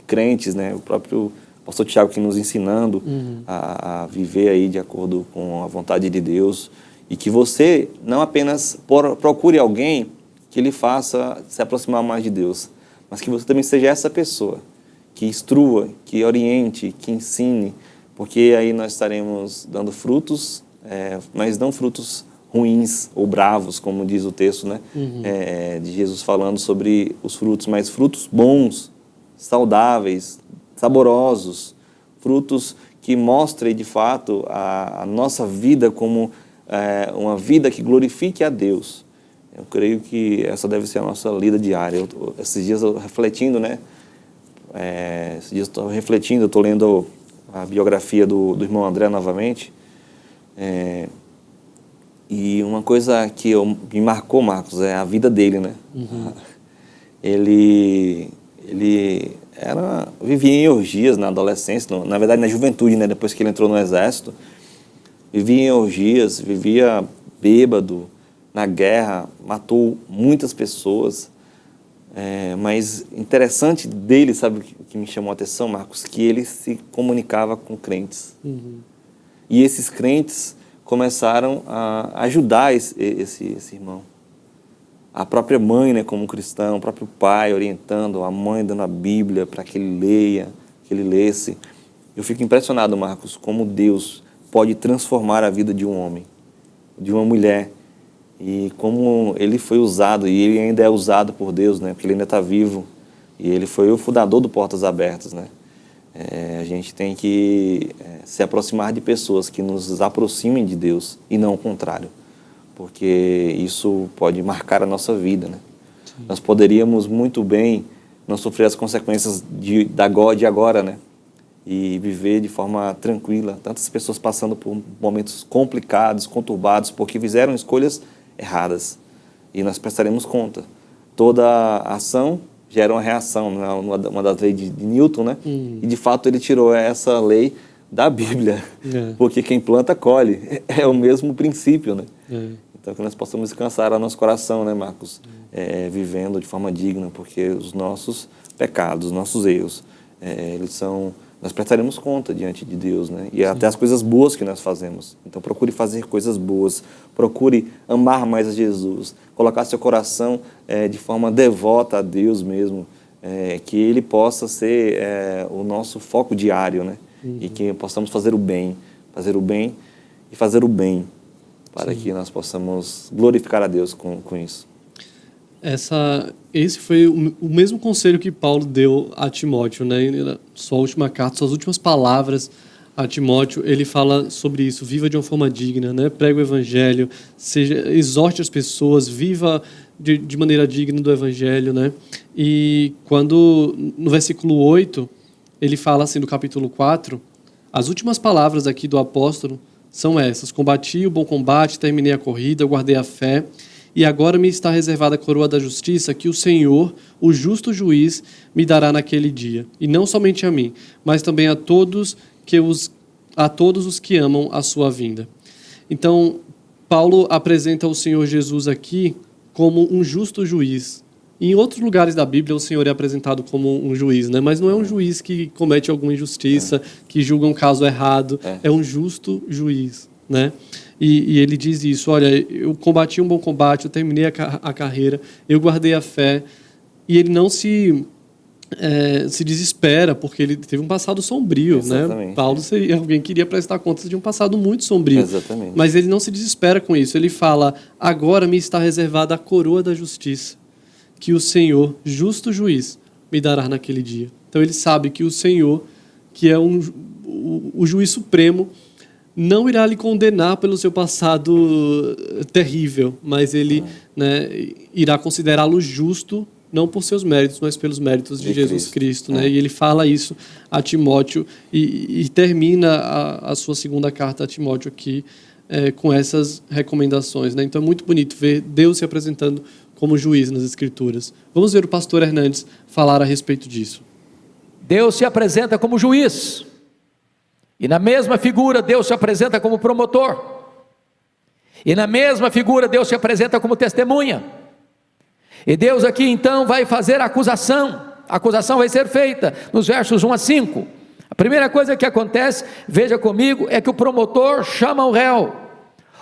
crentes, né, o próprio pastor Tiago que nos ensinando a viver aí de acordo com a vontade de Deus, e que você não apenas procure alguém que lhe faça se aproximar mais de Deus, mas que você também seja essa pessoa que instrua, que oriente, que ensine, porque aí nós estaremos dando frutos, mas não frutos ruins ou bravos, como diz o texto, né? De Jesus falando sobre os frutos, mas frutos bons, saudáveis, saborosos, frutos que mostrem de fato a nossa vida como uma vida que glorifique a Deus. Eu creio que essa deve ser a nossa lida diária. Esses dias eu refletindo, né? Esses dias eu estou refletindo, eu estou lendo a biografia do irmão André novamente. E uma coisa que me marcou, Marcos, é a vida dele, né? Ele vivia em orgias na adolescência, na verdade na juventude, né? Depois que ele entrou no exército. Vivia em orgias, vivia bêbado, na guerra, matou muitas pessoas. Mas interessante dele, sabe o que me chamou a atenção, Marcos? Que ele se comunicava com crentes. E esses crentes começaram a ajudar esse irmão. A própria mãe, né, como cristão, o próprio pai orientando, a mãe dando a Bíblia para que ele leia, que ele lesse. Eu fico impressionado, Marcos, como Deus pode transformar a vida de um homem, de uma mulher, e como ele foi usado, e ele ainda é usado por Deus, né, porque ele ainda está vivo, e ele foi o fundador do Portas Abertas, né? A gente tem que se aproximar de pessoas que nos aproximem de Deus e não o contrário, porque isso pode marcar a nossa vida, né? Nós poderíamos muito bem não sofrer as consequências de agora, né? E viver de forma tranquila. Tantas pessoas passando por momentos complicados, conturbados, porque fizeram escolhas erradas. E nós prestaremos conta. Toda ação gera uma reação, né? Uma das leis de Newton, né? E de fato ele tirou essa lei da Bíblia, porque quem planta colhe, é o mesmo princípio, né? Então que nós possamos descansar o nosso coração, né, Marcos? Vivendo de forma digna, porque os nossos pecados, os nossos erros, nós prestaremos conta diante de Deus, né? E até as coisas boas que nós fazemos. Então procure fazer coisas boas, procure amar mais a Jesus, colocar seu coração de forma devota a Deus mesmo, que Ele possa ser o nosso foco diário, né? E que possamos fazer o bem e fazer o bem, para que nós possamos glorificar a Deus com isso. Esse foi o mesmo conselho que Paulo deu a Timóteo, né? Na sua última carta, suas últimas palavras a Timóteo, ele fala sobre isso: viva de uma forma digna, né? Pregue o evangelho, exorte as pessoas, viva de maneira digna do evangelho, né? E quando, no versículo 8, ele fala assim, do capítulo 4, as últimas palavras aqui do apóstolo são essas: combati o bom combate, terminei a corrida, guardei a fé, e agora me está reservada a coroa da justiça, que o Senhor, o justo juiz, me dará naquele dia. E não somente a mim, mas também a todos os que amam a sua vinda. Então, Paulo apresenta o Senhor Jesus aqui como um justo juiz. Em outros lugares da Bíblia, o Senhor é apresentado como um juiz, né? Mas não é um juiz que comete alguma injustiça, que julga um caso errado. É um justo juiz, né? E ele diz isso: olha, eu combati um bom combate, eu terminei a carreira, eu guardei a fé. E ele não se se desespera porque ele teve um passado sombrio, né? Paulo seria alguém que queria prestar contas de um passado muito sombrio. Exatamente. Mas ele não se desespera com isso. Ele fala: agora me está reservada a coroa da justiça, que o Senhor, justo juiz, me dará naquele dia. Então ele sabe que o Senhor, que é o juiz supremo, não irá lhe condenar pelo seu passado terrível, mas ele, né, irá considerá-lo justo, não por seus méritos, mas pelos méritos de Jesus Cristo. Né? E ele fala isso a Timóteo e termina a sua segunda carta a Timóteo aqui com essas recomendações. Né? Então é muito bonito ver Deus se apresentando como juiz nas Escrituras. Vamos ver o pastor Hernandes falar a respeito disso. Deus se apresenta como juiz. E na mesma figura Deus se apresenta como promotor. E na mesma figura Deus se apresenta como testemunha. E Deus aqui então vai fazer a acusação. A acusação vai ser feita nos versos 1 a 5. A primeira coisa que acontece, veja comigo, é que o promotor chama o réu.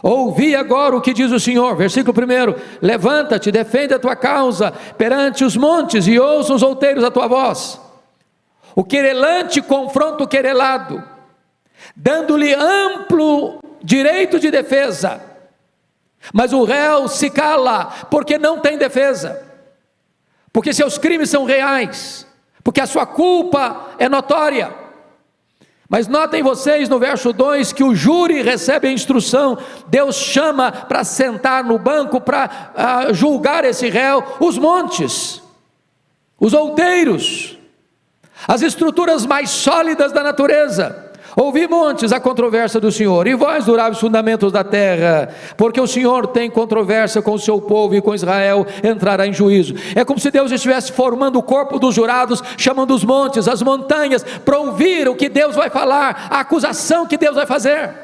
Ouvi agora o que diz o Senhor. Versículo 1: levanta-te, defende a tua causa perante os montes e ouçam os outeiros a tua voz. O querelante confronta o querelado, dando-lhe amplo direito de defesa. Mas o réu se cala, porque não tem defesa, porque seus crimes são reais, porque a sua culpa é notória. Mas notem vocês no verso 2 que o júri recebe a instrução. Deus chama para sentar no banco, para julgar esse réu, os montes, os outeiros, as estruturas mais sólidas da natureza. Ouvi, montes, a controvérsia do Senhor, e vós, duráveis fundamentos da terra, porque o Senhor tem controvérsia com o seu povo, e com Israel entrará em juízo. É como se Deus estivesse formando o corpo dos jurados, chamando os montes, as montanhas, para ouvir o que Deus vai falar, a acusação que Deus vai fazer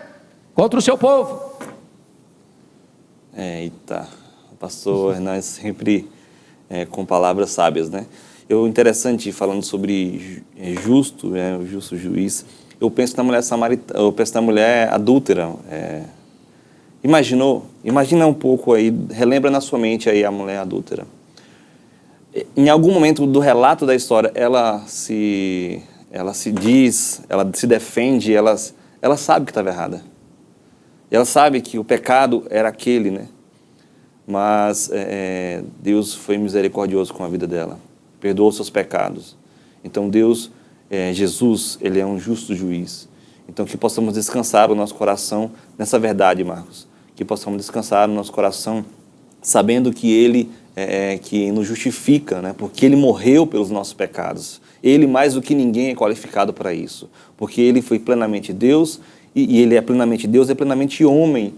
contra o seu povo. Eita, o pastor Hernandes sempre com palavras sábias, né? Interessante, falando sobre justo, o justo juiz, eu penso na mulher samaritana, eu penso na mulher adúltera. Imagina um pouco aí, relembra na sua mente aí a mulher adúltera. Em algum momento do relato da história, ela se defende, ela sabe que estava errada. Ela sabe que o pecado era aquele, né? Mas Deus foi misericordioso com a vida dela, perdoou seus pecados. Então Deus, Jesus, Ele é um justo juiz. Então que possamos descansar o nosso coração nessa verdade, Marcos. Que possamos descansar o nosso coração sabendo que Ele que nos justifica, né? Porque Ele morreu pelos nossos pecados. Ele, mais do que ninguém, é qualificado para isso. Porque Ele foi plenamente Deus e Ele é plenamente Deus, é plenamente homem.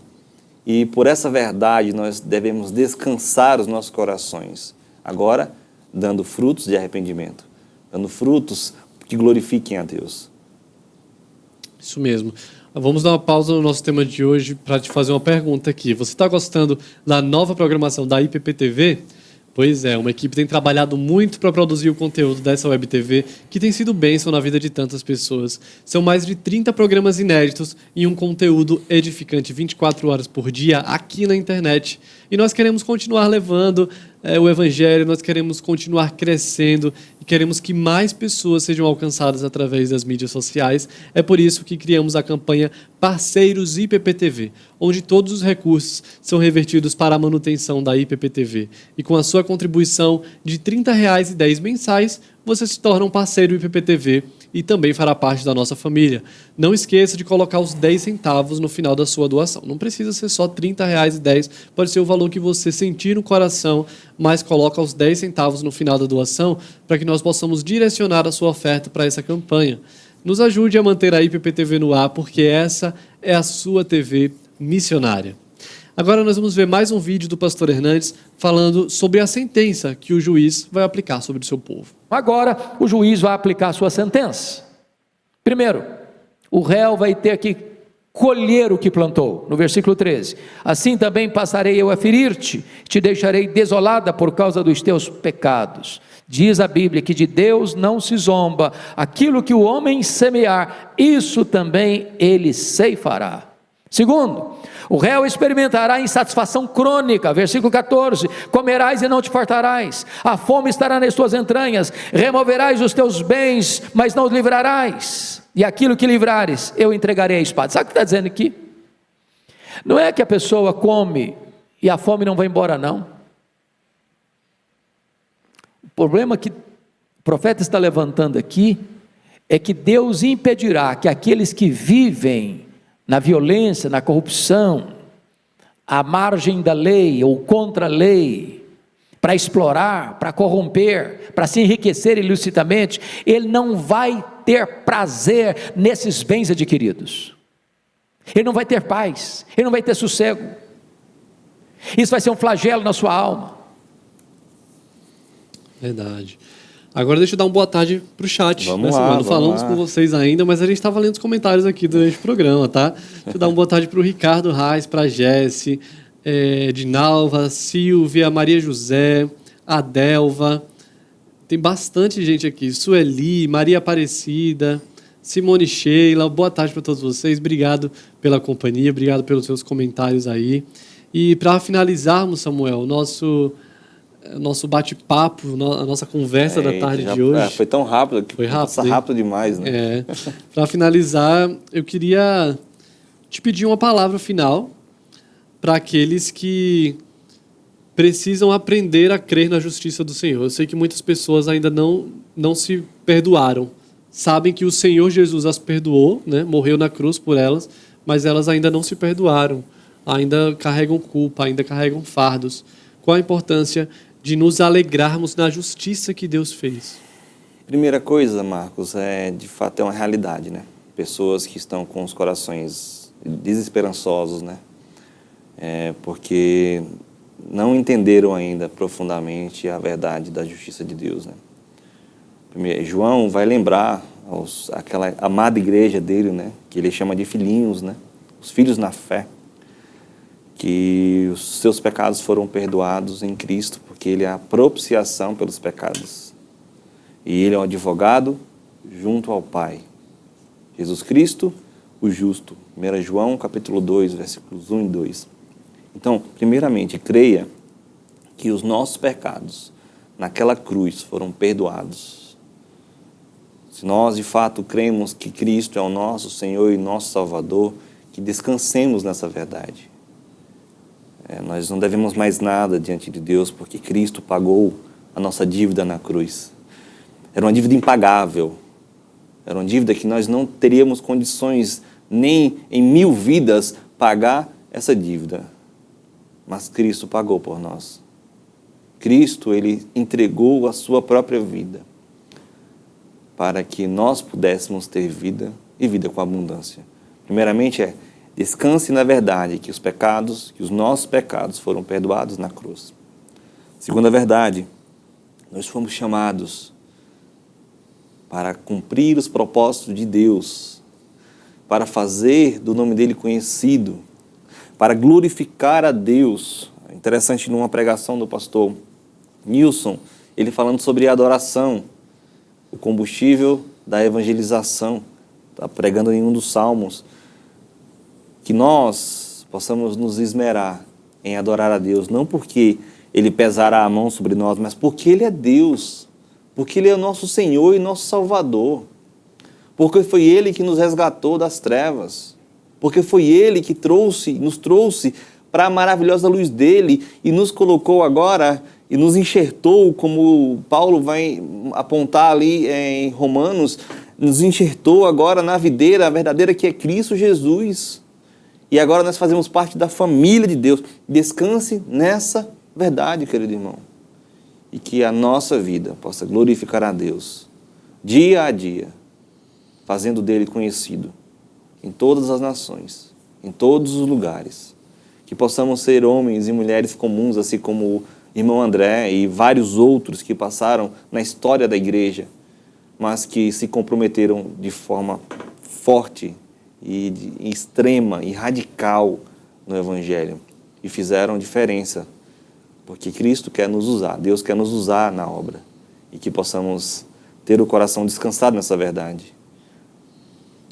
E por essa verdade nós devemos descansar os nossos corações. Agora, dando frutos de arrependimento. Dando frutos que glorifiquem a Deus. Isso mesmo. Vamos dar uma pausa no nosso tema de hoje para te fazer uma pergunta aqui. Você está gostando da nova programação da IPP-TV? Pois é, uma equipe tem trabalhado muito para produzir o conteúdo dessa web TV, que tem sido bênção na vida de tantas pessoas. São mais de 30 programas inéditos e um conteúdo edificante 24 horas por dia aqui na internet. E nós queremos continuar levando o Evangelho, nós queremos continuar crescendo e queremos que mais pessoas sejam alcançadas através das mídias sociais. É por isso que criamos a campanha Parceiros IPP-TV, onde todos os recursos são revertidos para a manutenção da IPP-TV. E com a sua contribuição de R$ 30,10 mensais, você se torna um parceiro IPP-TV e também fará parte da nossa família. Não esqueça de colocar os 10 centavos no final da sua doação. Não precisa ser só R$ 30,10, pode ser o valor que você sentir no coração, mas coloca os 10 centavos no final da doação para que nós possamos direcionar a sua oferta para essa campanha. Nos ajude a manter a IPP-TV no ar, porque essa é a sua TV missionária. Agora nós vamos ver mais um vídeo do pastor Hernandes falando sobre a sentença que o juiz vai aplicar sobre o seu povo. Agora o juiz vai aplicar a sua sentença. Primeiro, o réu vai ter que colher o que plantou, no versículo 13. Assim também passarei eu a ferir-te, te deixarei desolada por causa dos teus pecados. Diz a Bíblia que de Deus não se zomba, aquilo que o homem semear, isso também ele ceifará. Segundo, o réu experimentará insatisfação crônica, versículo 14, comerás e não te fartarás, a fome estará nas tuas entranhas, removerás os teus bens, mas não os livrarás, e aquilo que livrares, eu entregarei à espada. Sabe o que está dizendo aqui? Não é que a pessoa come e a fome não vai embora, não. O problema que o profeta está levantando aqui, é que Deus impedirá que aqueles que vivem na violência, na corrupção, à margem da lei ou contra a lei, para explorar, para corromper, para se enriquecer ilicitamente, ele não vai ter prazer nesses bens adquiridos, ele não vai ter paz, ele não vai ter sossego, isso vai ser um flagelo na sua alma. Verdade. Agora deixa eu dar uma boa tarde pro chat. Vamos lá, não falamos com vocês ainda, mas a gente estava lendo os comentários aqui durante o programa, tá? Deixa eu dar uma boa tarde pro Ricardo Reis, pra Jesse, Dinalva, Silvia, Maria José, Adelva. Tem bastante gente aqui. Sueli, Maria Aparecida, Simone Sheila. Boa tarde para todos vocês. Obrigado pela companhia, obrigado pelos seus comentários aí. E para finalizarmos, Samuel, nosso bate-papo, a nossa conversa da tarde de hoje. Foi tão rápido que foi passa rápido demais, né? Para finalizar, eu queria te pedir uma palavra final para aqueles que precisam aprender a crer na justiça do Senhor. Eu sei que muitas pessoas ainda não se perdoaram. Sabem que o Senhor Jesus as perdoou, né? Morreu na cruz por elas, mas elas ainda não se perdoaram, ainda carregam culpa, ainda carregam fardos. Qual a importância de nos alegrarmos na justiça que Deus fez? Primeira coisa, Marcos, de fato é uma realidade, né? Pessoas que estão com os corações desesperançosos, né? Porque não entenderam ainda profundamente a verdade da justiça de Deus, né? Primeiro, João vai lembrar aquela amada igreja dele, né? Que ele chama de filhinhos, né? Os filhos na fé, que os seus pecados foram perdoados em Cristo, porque Ele é a propiciação pelos pecados. E Ele é o advogado junto ao Pai. Jesus Cristo, o justo. 1 João, capítulo 2, versículos 1 e 2. Então, primeiramente, creia que os nossos pecados naquela cruz foram perdoados. Se nós, de fato, cremos que Cristo é o nosso Senhor e nosso Salvador, que descansemos nessa verdade. Nós não devemos mais nada diante de Deus, porque Cristo pagou a nossa dívida na cruz. Era uma dívida impagável. Era uma dívida que nós não teríamos condições, nem em 1000 vidas, pagar essa dívida. Mas Cristo pagou por nós. Cristo, Ele entregou a sua própria vida para que nós pudéssemos ter vida e vida com abundância. Primeiramente descanse na verdade que os nossos pecados foram perdoados na cruz. Segunda verdade, nós fomos chamados para cumprir os propósitos de Deus, para fazer do nome dele conhecido, para glorificar a Deus. Interessante, numa pregação do pastor Nilson, ele falando sobre a adoração, o combustível da evangelização, está pregando em um dos salmos, que nós possamos nos esmerar em adorar a Deus, não porque Ele pesará a mão sobre nós, mas porque Ele é Deus, porque Ele é o nosso Senhor e nosso Salvador, porque foi Ele que nos resgatou das trevas, porque foi Ele que nos trouxe para a maravilhosa luz dEle e nos colocou agora e nos enxertou, como Paulo vai apontar ali em Romanos, nos enxertou agora na videira verdadeira que é Cristo Jesus. E agora nós fazemos parte da família de Deus. Descanse nessa verdade, querido irmão. E que a nossa vida possa glorificar a Deus, dia a dia, fazendo dele conhecido em todas as nações, em todos os lugares. Que possamos ser homens e mulheres comuns, assim como o irmão André e vários outros que passaram na história da igreja, mas que se comprometeram de forma forte e extrema e radical no Evangelho e fizeram diferença, porque Cristo quer nos usar, Deus quer nos usar na obra e que possamos ter o coração descansado nessa verdade.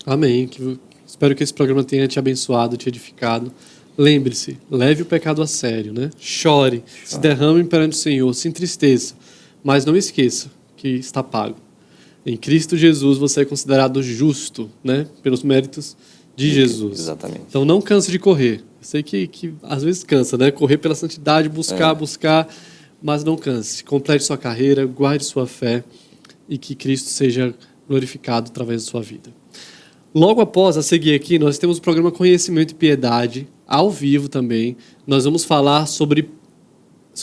Amém, que Espero que esse programa tenha te abençoado, te edificado. Lembre-se, leve o pecado a sério, né? Chore, se derrame perante o Senhor, se entristeça, mas não esqueça que está pago. Em Cristo Jesus você é considerado justo, né? Pelos méritos de Jesus. Exatamente. Então não canse de correr. Eu sei que às vezes cansa, né? Correr pela santidade, buscar, mas não canse. Complete sua carreira, guarde sua fé e que Cristo seja glorificado através da sua vida. Logo após, a seguir aqui, nós temos o programa Conhecimento e Piedade, ao vivo também. Nós vamos falar sobre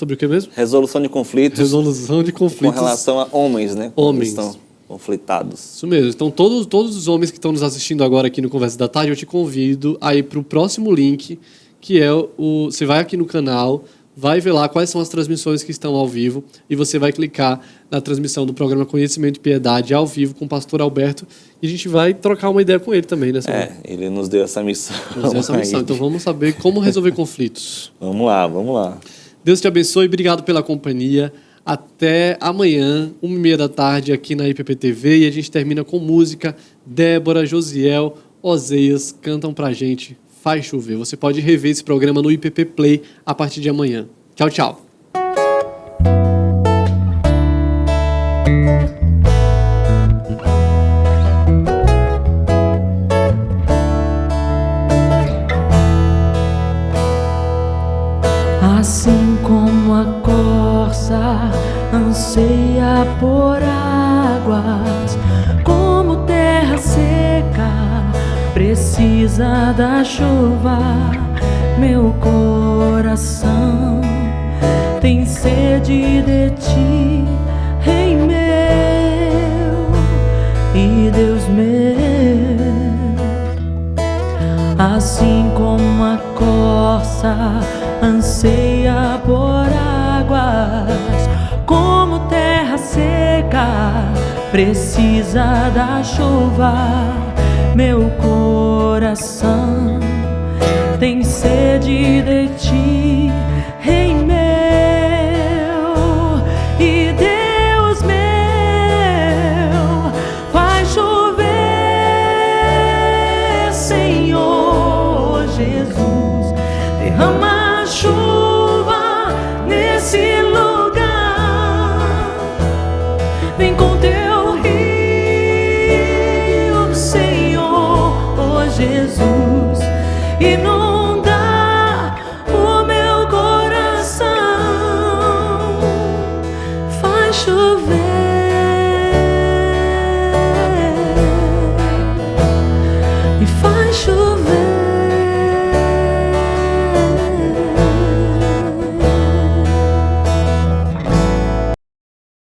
o que mesmo? Resolução de conflitos. Resolução de conflitos. Com relação a homens, né? Homens. Estão conflitados. Isso mesmo. Então, todos os homens que estão nos assistindo agora aqui no Conversa da Tarde, eu te convido a ir para o próximo link, que é você vai aqui no canal, vai ver lá quais são as transmissões que estão ao vivo e você vai clicar na transmissão do programa Conhecimento e Piedade ao vivo com o pastor Alberto e a gente vai trocar uma ideia com ele também, né? Ele nos deu essa missão. Então vamos saber como resolver conflitos. Vamos lá. Deus te abençoe, obrigado pela companhia. Até amanhã, 1h30 da tarde, aqui na IPPTV, e a gente termina com música. Débora, Josiel, Oséias cantam pra gente Faz Chover. Você pode rever esse programa no IPP Play a partir de amanhã. Tchau, tchau. Assim como a corça anseia por águas, como terra seca precisa da chuva, meu coração tem sede de ti, Rei meu e Deus meu. Assim como a corça anseia por águas, como terra seca precisa da chuva, meu coração tem sede de ti, Rei meu e Deus meu. Faz chover, Senhor Jesus, derrama chuva nesse lugar. Vem